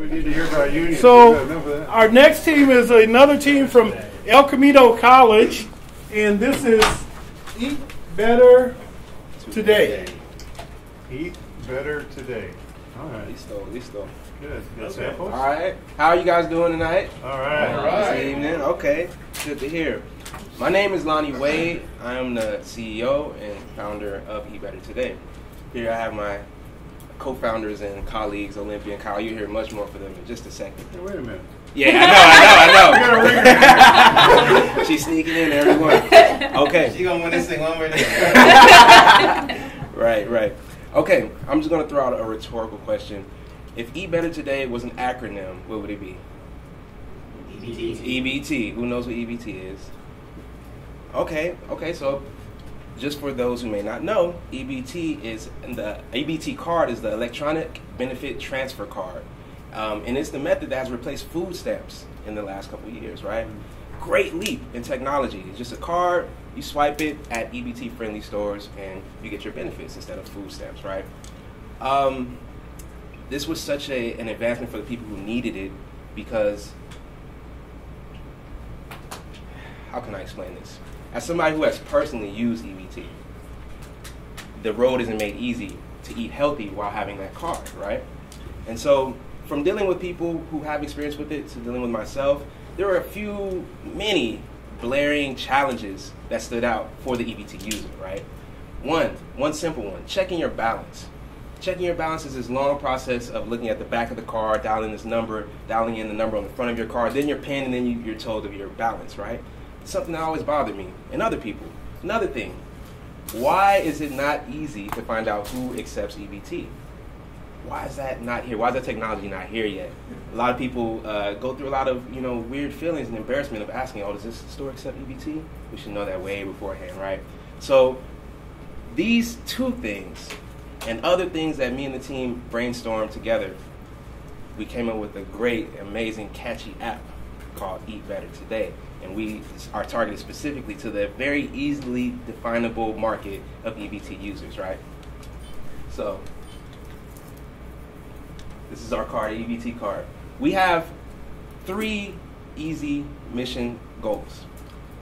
We need to hear about unions. So our next team is another team from El Camino College, and this is Eat Better Today. Eat Better Today. All right. Listo. Good. Good samples. All right. How are you guys doing tonight? All right. This evening. Okay. Good to hear. My name is Lonnie Wade. I am the CEO and founder of Eat Better Today. Here I have my co-founders and colleagues, Olympia and Kyle. You'll hear much more from them in just a second. Hey, wait a minute. Yeah, I know. She's sneaking in, everyone. Okay. She's going to win this thing one way or another. Right. Okay, I'm just going to throw out a rhetorical question. If Eat Better Today was an acronym, what would it be? EBT. Who knows what EBT is? Okay, so just for those who may not know, EBT card is the electronic benefit transfer card. And it's the method that has replaced food stamps in the last couple of years, right? Great leap in technology. It's just a card, you swipe it at EBT-friendly stores, and you get your benefits instead of food stamps, right? This was such an advancement for the people who needed it because, how can I explain this? As somebody who has personally used EBT, the road isn't made easy to eat healthy while having that card, right? And so, from dealing with people who have experience with it to dealing with myself, there were many blaring challenges that stood out for the EBT user, right? One simple one, checking your balance. Checking your balance is this long process of looking at the back of the card, dialing in the number on the front of your card, then your PIN, and then you're told of your balance, right? It's something that always bothered me and other people. Another thing, why is it not easy to find out who accepts EBT? Why is that not here? Why is that technology not here yet? A lot of people go through a lot of weird feelings and embarrassment of asking, oh, does this store accept EBT? We should know that way beforehand, right? So these two things and other things that me and the team brainstormed together, we came up with a great, amazing, catchy app called Eat Better Today. And we are targeted specifically to the very easily definable market of EBT users, right? So this is our card, EBT card. We have 3 easy mission goals.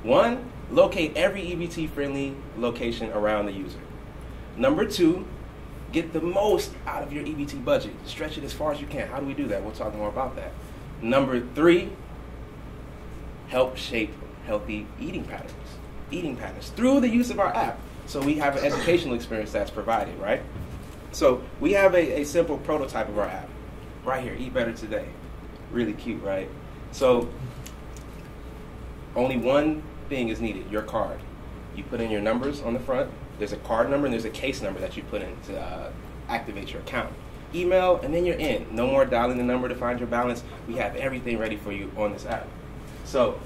1, locate every EBT-friendly location around the user. Number 2, get the most out of your EBT budget. Stretch it as far as you can. How do we do that? We'll talk more about that. Number 3, help shape healthy eating patterns through the use of our app. So we have an educational experience that's provided, right? So we have a simple prototype of our app right here, Eat Better Today. Really cute, right? So only one thing is needed, your card. You put in your numbers on the front. There's a card number and there's a case number that you put in to activate your account. Email, and then you're in. No more dialing the number to find your balance. We have everything ready for you on this app. So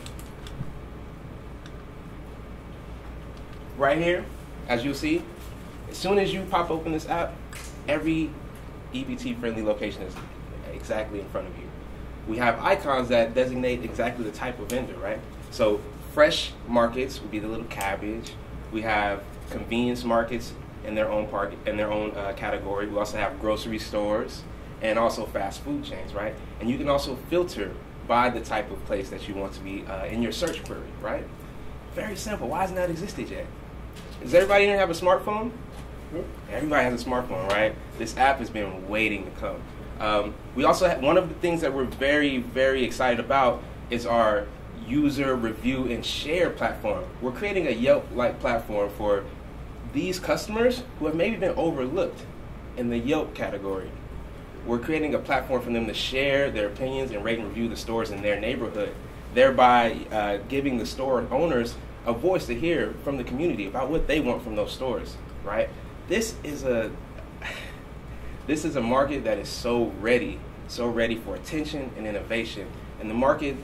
right here, as you'll see, as soon as you pop open this app, every EBT-friendly location is exactly in front of you. We have icons that designate exactly the type of vendor, right? So fresh markets would be the little cabbage. We have convenience markets in their own category. We also have grocery stores and also fast food chains, right? And you can also filter by the type of place that you want to be in your search query, right? Very simple. Why hasn't that existed yet? Does everybody in here have a smartphone? Everybody has a smartphone, right? This app has been waiting to come. We also have, one of the things that we're very, very excited about is our user review and share platform. We're creating a Yelp-like platform for these customers who have maybe been overlooked in the Yelp category. We're creating a platform for them to share their opinions and rate and review the stores in their neighborhood, thereby giving the store owners a voice to hear from the community about what they want from those stores, right? This is a market that is so ready for attention and innovation. And the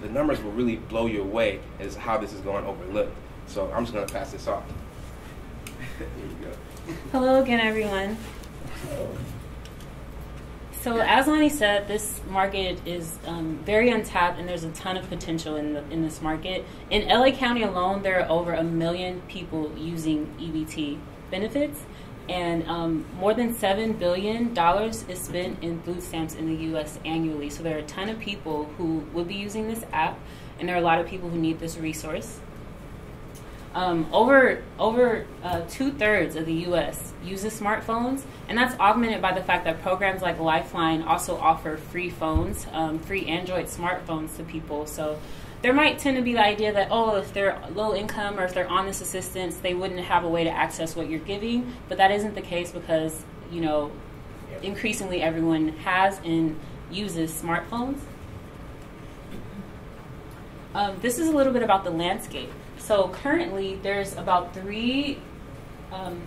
numbers will really blow you away as how this is going overlooked. So I'm just going to pass this off. Here you go. Hello again, everyone. So as Lonnie said, this market is very untapped, and there's a ton of potential in this market. In LA County alone, there are over 1 million people using EBT benefits. And more than $7 billion is spent in food stamps in the U.S. annually. So there are a ton of people who will be using this app, and there are a lot of people who need this resource. Over 2/3 of the U.S. uses smartphones, and that's augmented by the fact that programs like Lifeline also offer free phones, free Android smartphones to people. So there might tend to be the idea that, oh, if they're low income or if they're on this assistance, they wouldn't have a way to access what you're giving. But that isn't the case because, you know, increasingly everyone has and uses smartphones. This is a little bit about the landscape. So currently, there's about 3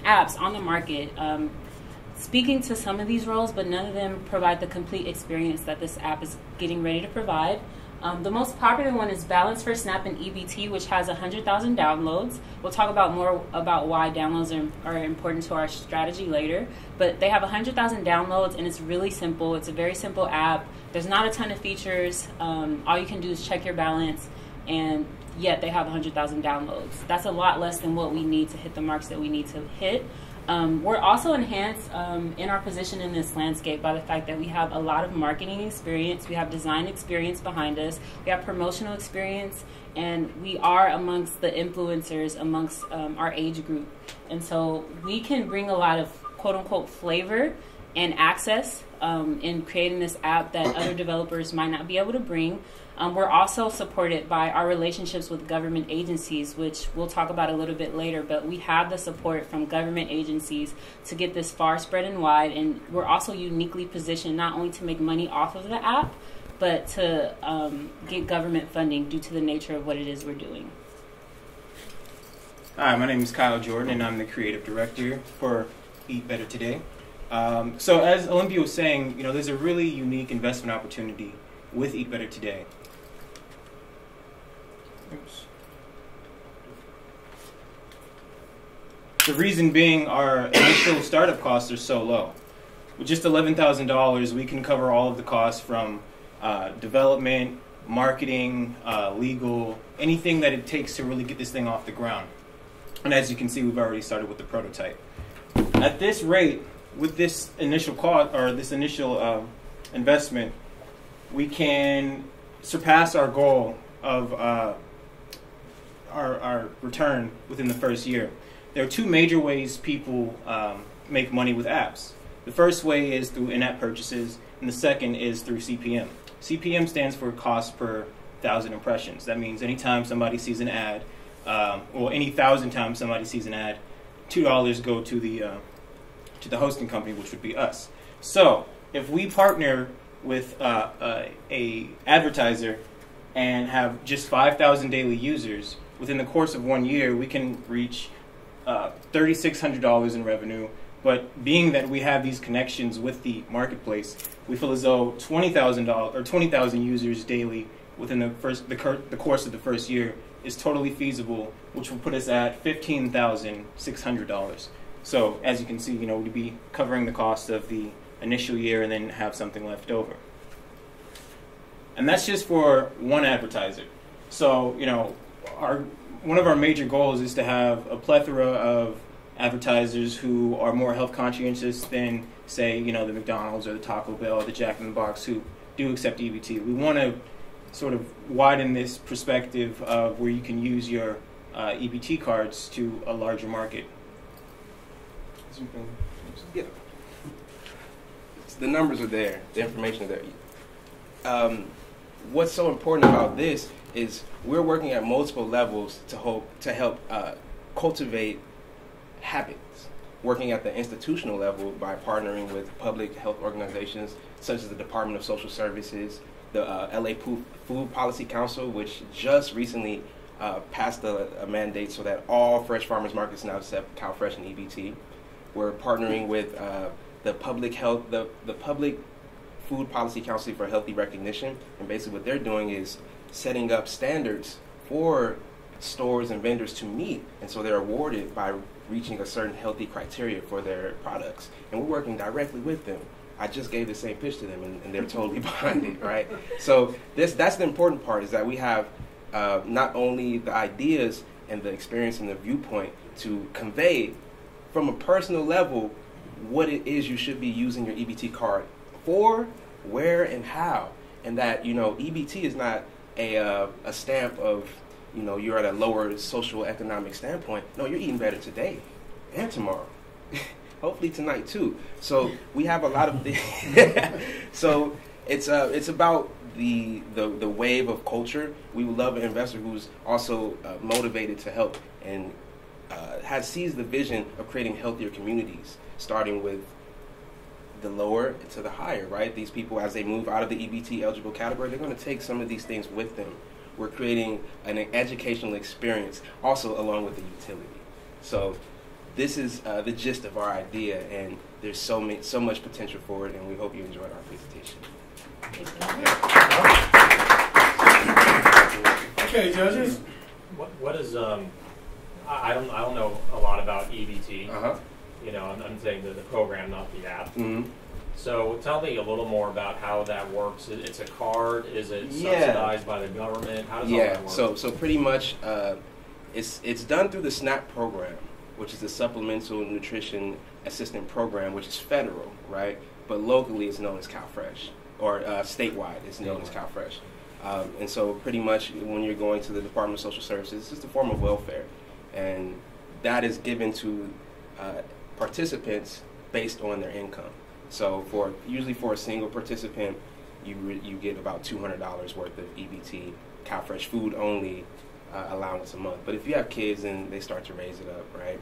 apps on the market speaking to some of these roles, but none of them provide the complete experience that this app is getting ready to provide. The most popular one is Balance for Snap and EBT, which has 100,000 downloads. We'll talk about more about why downloads are important to our strategy later. But they have 100,000 downloads, and it's really simple. It's a very simple app. There's not a ton of features. All you can do is check your balance, and yet they have 100,000 downloads. That's a lot less than what we need to hit the marks that we need to hit. We're also enhanced in our position in this landscape by the fact that we have a lot of marketing experience, we have design experience behind us, we have promotional experience, and we are amongst the influencers amongst our age group. And so we can bring a lot of quote-unquote flavor and access in creating this app that other developers might not be able to bring. We're also supported by our relationships with government agencies, which we'll talk about a little bit later, but we have the support from government agencies to get this far spread and wide, and we're also uniquely positioned not only to make money off of the app, but to get government funding due to the nature of what it is we're doing. Hi, my name is Kyle Jordan, and I'm the creative director for Eat Better Today. So as Olympia was saying, you know, there's a really unique investment opportunity with Eat Better Today. Oops. The reason being our initial startup costs are so low. With just $11,000, we can cover all of the costs from development, marketing, legal, anything that it takes to really get this thing off the ground. And as you can see, we've already started with the prototype. At this rate, with this initial cost or this initial investment, we can surpass our goal of our return within the first year. There are 2 major ways people make money with apps. The first way is through in-app purchases, and the second is through CPM. CPM stands for cost per 1,000 impressions. That means anytime somebody sees an ad, or any 1,000 times somebody sees an ad, $2 go to the hosting company, which would be us. So if we partner with a advertiser and have just 5,000 daily users, within the course of 1 year, we can reach $3,600 in revenue. But being that we have these connections with the marketplace, we feel as though $20,000 users daily within the course of the first year is totally feasible, which will put us at $15,600. So as you can see, you know, we'd be covering the cost of the initial year and then have something left over. And that's just for one advertiser. So, you know, one of our major goals is to have a plethora of advertisers who are more health conscientious than, say, you know, the McDonald's or the Taco Bell or the Jack in the Box who do accept EBT. We want to sort of widen this perspective of where you can use your EBT cards to a larger market. Yeah. The numbers are there. The information is there. What's so important about this is we're working at multiple levels to help cultivate habits. Working at the institutional level by partnering with public health organizations such as the Department of Social Services, the LA Food Policy Council, which just recently passed a mandate so that all fresh farmers markets now accept CalFresh and EBT. We're partnering with the Public Food Policy Council for Healthy Recognition, and basically what they're doing is setting up standards for stores and vendors to meet, and so they're awarded by reaching a certain healthy criteria for their products. And we're working directly with them. I just gave the same pitch to them, and they're totally behind it, right? So that's the important part, is that we have not only the ideas and the experience and the viewpoint to convey from a personal level what it is you should be using your EBT card for, where, and how. And that, EBT is not a stamp of, you're at a lower social economic standpoint. No, you're eating better today and tomorrow. Hopefully tonight too. So we have a lot of things. So it's about the wave of culture. We would love an investor who's also motivated to help and sees the vision of creating healthier communities, starting with the lower to the higher, right? These people, as they move out of the EBT eligible category, they're going to take some of these things with them. We're creating an educational experience also along with the utility. So this is the gist of our idea, and there's so much potential for it, and we hope you enjoyed our presentation. Okay, judges. What is I don't know a lot about EBT. I'm saying the program, not the app. Mm-hmm. So tell me a little more about how that works. It's a card. Is it subsidized by the government? How does all that work? So pretty much it's done through the SNAP program, which is the Supplemental Nutrition Assistant Program, which is federal, right? But locally it's known as CalFresh, or statewide it's known as CalFresh. And so pretty much when you're going to the Department of Social Services, it's just a form of welfare. And that is given to participants based on their income. So usually for a single participant, you get about $200 worth of EBT, CalFresh food only allowance a month. But if you have kids, then they start to raise it up, right?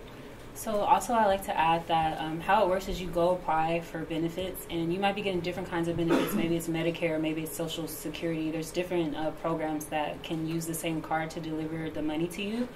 So also I like to add that how it works is you go apply for benefits, and you might be getting different kinds of benefits. Maybe it's Medicare, maybe it's Social Security. There's different programs that can use the same card to deliver the money to you.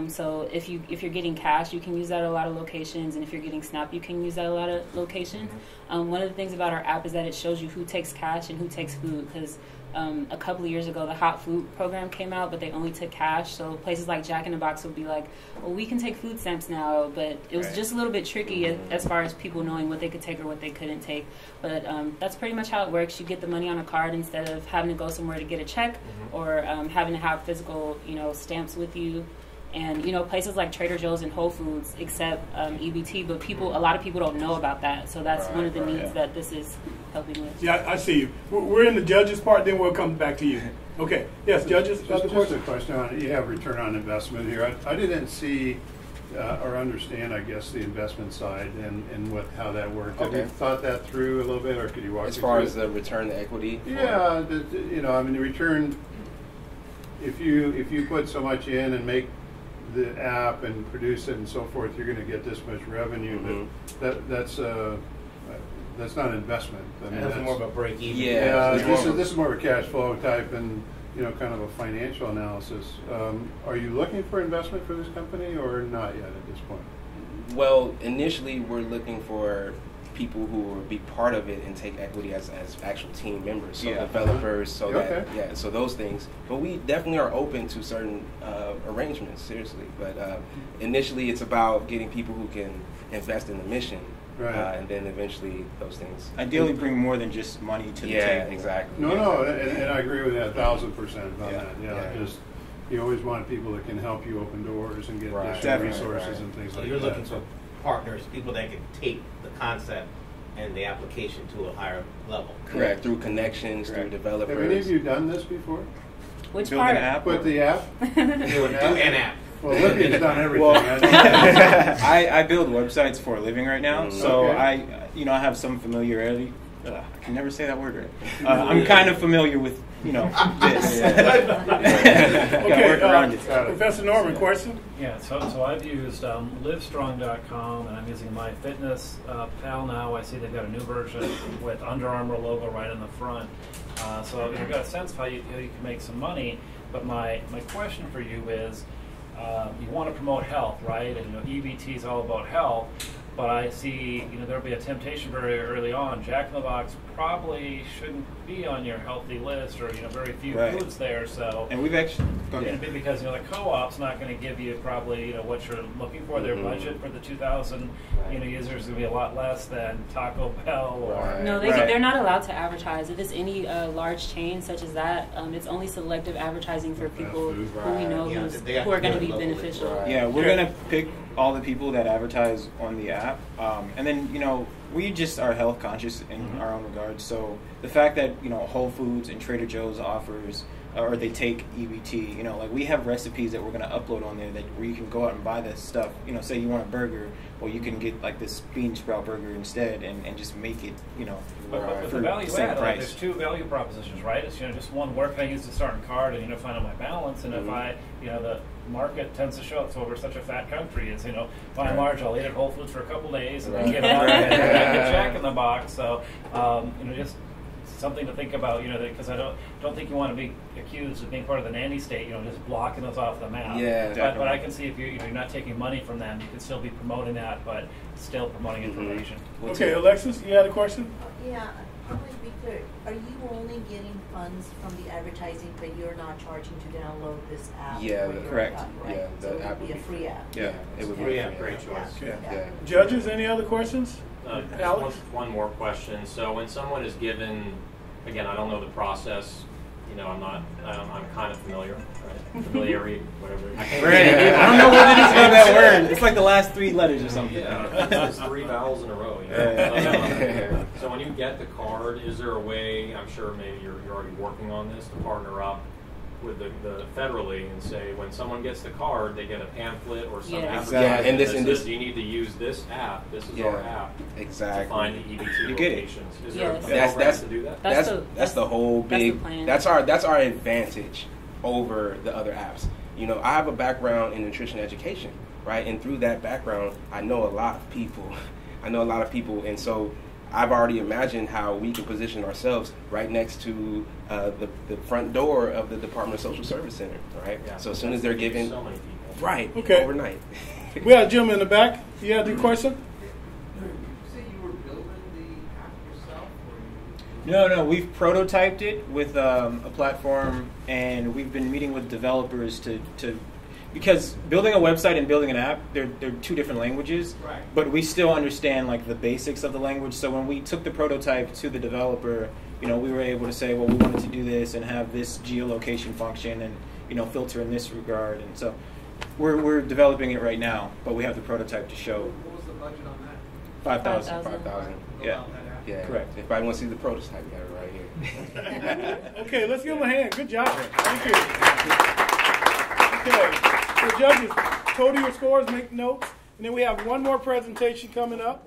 So if you're getting cash, you can use that at a lot of locations, and if you're getting SNAP, you can use that at a lot of locations. One of the things about our app is that it shows you who takes cash and who takes food, because a couple of years ago the hot food program came out, but they only took cash. So places like Jack in the Box would be like, well, we can take food stamps now, but it was just a little bit tricky as far as people knowing what they could take or what they couldn't take. But that's pretty much how it works. You get the money on a card instead of having to go somewhere to get a check, or having to have physical stamps with you. And places like Trader Joe's and Whole Foods accept EBT, but a lot of people don't know about that. So that's one of the needs that this is helping with. Yeah, I see you. We're in the judges part, then we'll come back to you. Okay. Yes, judges. Just a question on it. You have return on investment here. I didn't see or understand, I guess, the investment side and how that worked. Okay. Have you thought that through a little bit, or could you walk as me far through as the return to equity? Yeah, the return. If you put so much in and make the app and produce it and so forth, you're going to get this much revenue. But that's not an investment. I mean, that's more of a break even. Yeah, this is more of a cash flow type and kind of a financial analysis. Are you looking for investment for this company or not yet at this point? Well, initially we're looking for people who will be part of it and take equity as actual team members, so developers, so so those things. But we definitely are open to certain arrangements, seriously. But initially, it's about getting people who can invest in the mission, and then eventually those things. Ideally, bring more than just money to the table. Yeah, exactly. No, and I agree with that 1,000% on that. Just you always want people that can help you open doors and get additional resources and things like that. So you're looking for partners, people that can take the concept and the application to a higher level. Correct. Through connections, through developers. Have any of you done this before? Which Build part? an app? Put the app? An app. Well, Libby's done everything. I build websites for a living right now, so I have some familiarity. I can never say that word right. I'm kind of familiar with this. Okay, Professor Norman, question? Yeah, so I've used Livestrong.com, and I'm using MyFitnessPal now. I see they've got a new version with Under Armour logo right in the front. So you've got a sense of how you can make some money. But my question for you is, you want to promote health, right? And EBT is all about health. But I see, there'll be a temptation very early on. Jack in the Box probably shouldn't be on your healthy list, or very few foods there. So, and we've actually because the co-op's not going to give you probably what you're looking for. Their budget for the 2,000 users is going to be a lot less than Taco Bell or no, they're not allowed to advertise. If it's any large chain such as that, it's only selective advertising for people who we know who are going to be beneficial. Yeah, we're going to pick all the people that advertise on the app, and then we just are health conscious in our own regards. So the fact that Whole Foods and Trader Joe's offers, or they take EBT, like we have recipes that we're going to upload on there where you can go out and buy this stuff. Say you want a burger, well, you can get like this bean sprout burger instead, and just make it But for the value the same add, price. there's two value propositions, right? It's just one, where can I use the starting card and find out my balance, and if I the market tends to show it, so we're such a fat country, is by and large I'll eat at Whole Foods for a couple days and then get out and get Jack in the Box. So just something to think about, because I don't think you want to be accused of being part of the nanny state, just blocking us off the map. Yeah, but I can see if you're not taking money from them, you can still be promoting that, but still promoting information. Okay, Alexis, you had a question? Yeah, I want to be clear. Are you only getting funds from the advertising, but you're not charging to download this app? Yeah, correct. App, right? Yeah, so the it app would be a free app. Yeah, it would be Free a app, great choice. Yeah. Judges, any other questions? Alex? One more question. So when someone is given, again, I don't know the process. I'm kind of familiar, right? Familiarity, whatever. I don't know what it is about that word. It's like the last 3 letters or something. Yeah, it's 3 vowels in a row. So when you get the card, is there a way? I'm sure maybe you're already working on this to partner up with the federally and say when someone gets the card, they get a pamphlet or some advertisement that says you need to use this app. This is our app. Exactly. To find the EBT You get it. locations. Is there a Yes. program to do that? That's the whole big. That's the plan. That's our advantage over the other apps. I have a background in nutrition education, right? And through that background, I know a lot of people. And so I've already imagined how we can position ourselves right next to the front door of the Department of Social Service Center, right? Yeah, so as soon as they're given, so many people. right, Okay. overnight. We got a gentleman in the back. You had the question? No, we've prototyped it with a platform, and we've been meeting with developers to because building a website and building an app, they're 2 different languages, Right. but we still understand like the basics of the language. So when we took the prototype to the developer, we were able to say, well, we wanted to do this and have this geolocation function and filter in this regard, and so we're developing it right now, but we have the prototype to show. What was the budget on that? 5,000. 5,000. Yeah. Yeah, Correct. If I want to see the prototype, you got it right here. Okay, let's give him a hand. Good job. Thank you. Okay, so judges, total your scores, make notes, and then we have one more presentation coming up.